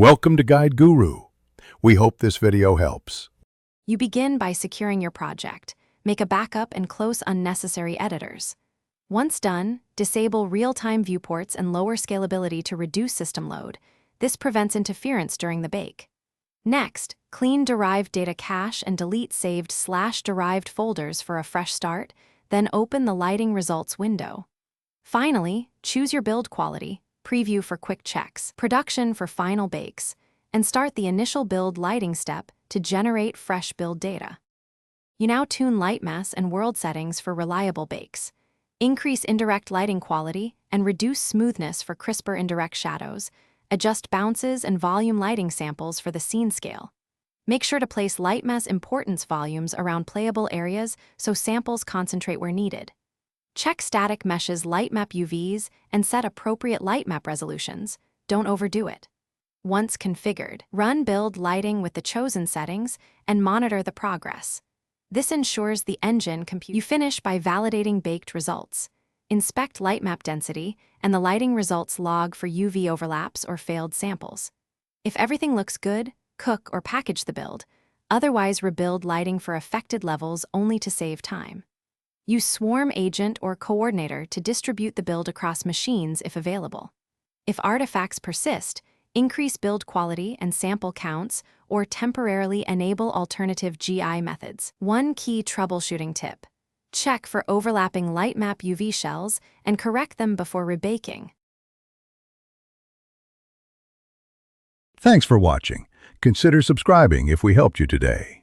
Welcome to Guide Guru. We hope this video helps. You begin by securing your project. Make a backup and close unnecessary editors. Once done, disable real-time viewports and lower scalability to reduce system load. This prevents interference during the bake. Next, clean derived data cache and delete saved /derived folders for a fresh start, then open the lighting results window. Finally, choose your build quality, preview for quick checks, production for final bakes, and start the initial build lighting step to generate fresh build data. You now tune light mass and world settings for reliable bakes. Increase indirect lighting quality and reduce smoothness for crisper indirect shadows. Adjust bounces and volume lighting samples for the scene scale. Make sure to place light mass importance volumes around playable areas so samples concentrate where needed. Check static meshes light map UVs and set appropriate light map resolutions. Don't overdo it. Once configured, run build lighting with the chosen settings and monitor the progress. This ensures the engine computes. You finish by validating baked results. Inspect light map density and the lighting results log for UV overlaps or failed samples. If everything looks good, cook or package the build. Otherwise, rebuild lighting for affected levels only to save time. Use Swarm Agent or Coordinator to distribute the build across machines if available. If artifacts persist, increase build quality and sample counts or temporarily enable alternative GI methods. One key troubleshooting tip: check for overlapping light map UV shells and correct them before rebaking. Thanks for watching. Consider subscribing if we helped you today.